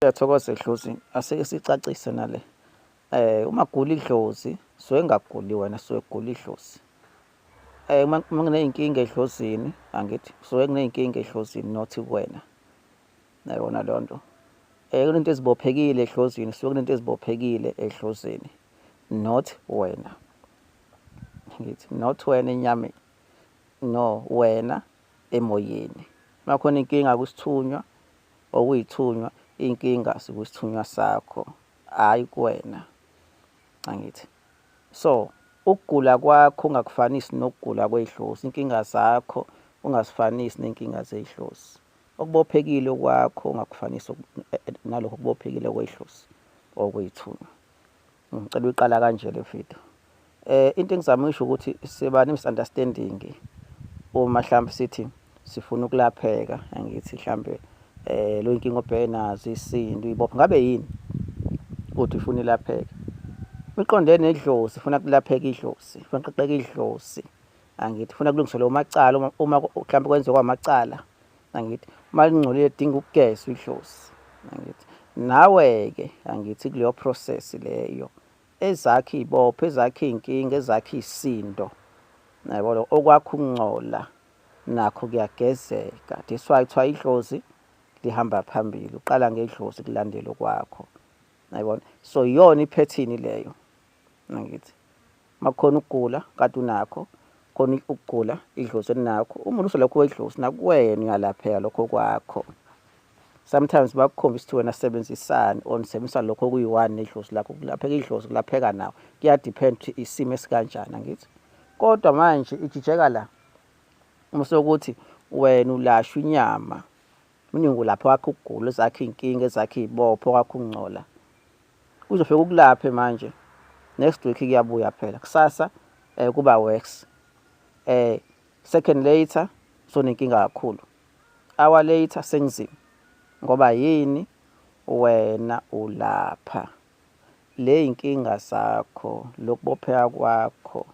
Ngiyathokoza Dlozi, asike sicacise nale. Uma kugula idlozi suke ngaguli wena, suke kugula idlozi. Uma kuney'nkinga edlozini, angithi suke kuney'nkinga edlozini not kuwena. Uyayibona leyo nto? Kunento ezibophekile edlozini, suke kunento ezibophekile edlozini, not wena. Ngithi not wena enyameni, no wena emoyeni. Uma kukhona inkinga kusithunywa okuyithunywa, inkinga sikusithunywa sakho, hhayi kuwena, angithi. So, ukugula kwakho ungakufanisi nokugula kwey'dlozi, inkinga zakho ungazifanisi ney'nkinga zey'dlozi. Okubophekile kwakho ungakufanisi nalokho okubophekile kwey'dlozi okuyithunywa. Ngicela uyiqala kanje le video. Into engizama ukuyisho ukuthi siba ne-misunderstanding uma mhlawumbe sithi sifuna ukulapheka, angithi mhlawumbe lo inkinga obhekene nazo, isindi, uyibophe ngabe yini ukuthi ufuna ilapheke. Uqondene nedlozi, ufuna kulapheka idlozi, ufuna kuqaqeka idlozi, angithi. Ufuna kulungiswe lawo macala uma mhlawumbe kwenziwa kwamacala, angithi. Uma lingcolile lidinga ukugezwa idlozi, angithi. Nawe-ke, angithi, kuleyo process leyo ezakho iy'bopho, ezakho iy'nkinga, ezakho iy'sindo, yabona, okwakho ukungcola nakho kuyagezeka. That's why kuthiwa idlozi lihamba phambili, uqala ngedlozi kulandela okwakho, yayibona. So iyona iphethini leyo, angithi. Uma kukhona ukugula kade unakho, khona ukugula idlozi elinakho, uma uselokhu wedlozi nakuwena uyalapheka lokho kwakho. Sometimes bakukhombisa ukuthi wena sebenzisani or nisebenzisa lokho okuyi-one nedlozi lakho. Kulapheka idlozi, kulapheka nawe, kuyadipenda ukuthi isimo esikanjani, angithi. Kodwa manje ijijeka la uma sekuthi wena ulashwa inyama, meaning ulapha kwakho ukugula, ezakho iy'nkinga, ezakho iy'bopho, kwakho ukungcola. Uzofika ukulaphe manje, next week kuyabuya phela, kusasa kuba worse. Second later sonenkinga kakhulu, hour later sengizima. Ngoba yini? Wena ulapha le y'nkinga zakho, lokubopheka kwakho,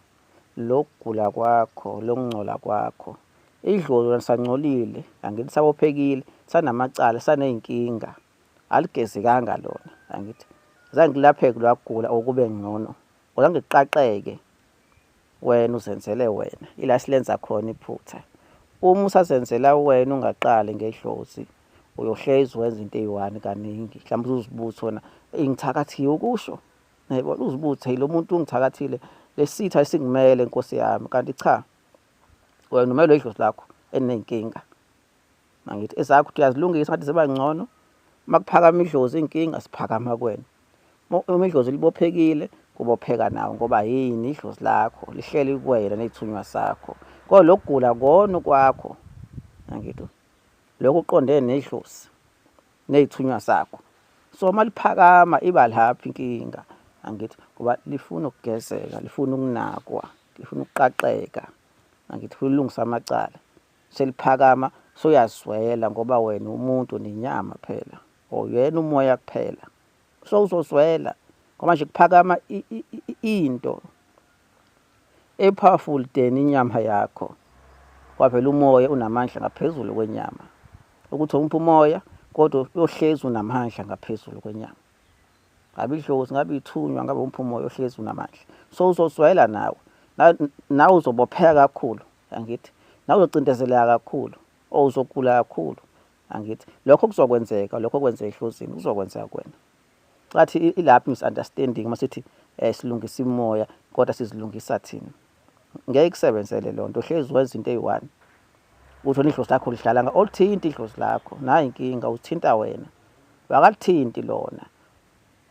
lokugula kwakho, lokungcola kwakho. Idlozi lona lisangcolile, angithi, lisabophekile, lisanamacala, lisaney'nkinga, aligezekanga lona, angithi. Azange kulapheke loya kugula or kube ngcono, azange kuqaqeke, wena uzenzele wena. Ila silenza khona iphutha. Uma usazenzela wena ungaqali ngedlozi, uyohlezi wenza into eyi-one kaningi. Mhlawumbe uzibuze wena, ngithakathiwe ukusho, yayibona, uzibuze lo muntu ungithakathile, lesitha esingimele Nkosi yami, kanti cha, wena umelwe idlozi lakho eliney'nkinga, angithi. Ezakho uyazilungisa ngathi ziba ngcono. Uma kuphakama idlozi iy'nkinga ziphakama kuwena. Uma idlozi libophekile kubopheka nawe, ngoba yini? Idlozi lakho lihleli kuwena ney'thunywa zakho. Kodwa lokugula kona kwakho, angithi. Lokho kuqondene nedlozi ney'thunywa zakho. So uma liphakama iba lapho inkinga, angithi, ngoba lifuna ukugezeka, lifuna ukunakwa, lifuna ukuqaqeka, angithi, futhi lilungise amacala. Seliphakama soyazwela ngoba wena umuntu nenyama phela, uyena umoya kuphela. So uzozwela ngoba manje kuphakama into e-powerful than inyama yakho, ngoba phela umoya unamandla ngaphezulu kwenyama. Ukuthi umphe umoya kodwa uyohlezi unamandla ngaphezulu kwenyama. Ngabe idlozi, ngabe ithunywa, ngabe umphe umoya, uyohlezi unamandla. So uzozwela nawe, nawe uzobopheka kakhulu, angithi. Nawe uzocindezeleka kakhulu, or uzogula kakhulu, angithi. Lokho kuzokwenzeka, lokho kwenzeka edlozini kuzokwenzeka kuwena. Cathi ilapho i-misunderstanding uma sithi silungisa imoya kodwa sizilungisa thina. Ngeke kusebenzele loo nto, hlezi wenza into eyi-one. Uthi wena idlozi lakho lidlala olithinti idlozi lakho, nayi inkinga, uthinta wena. Wakalithinti lona.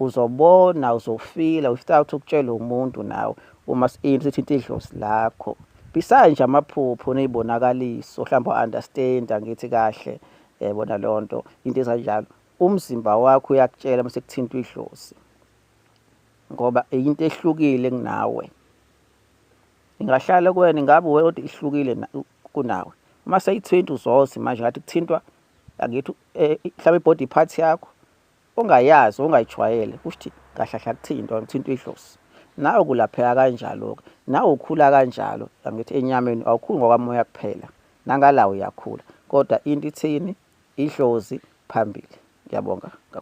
Uzobona, uzofila, without ukutshela umuntu nawe uma into ithinta idlozi lakho. Besides nje amaphupho ney'bonakaliso, mhlawumbe u-understand, angithi kahle, yayibona leyo nto, into ezanjalo. Umzimba wakho uyakutshela uma sekuthintwa idlozi, ngoba into ehlukile kunawe. Ingahlala kuwena, ingabe wena kodwa ihlukile kunawe. Uma seyithinta uzoza manje ngathi kuthintwa, angithi, mhlawumbe i-body part yakho ongayazi, ongayijwayele, kusho ukuthi kahle kahle akuthintwa, kuthintwa idlozi. Nawe kulapheka kanjalo-ke, nawe ukhula kanjalo, angithi, enyameni awukhuli ngokwamoya kuphela, nangala uyakhula. Kodwa into ithini? Idlozi phambili. Ngiyabonga.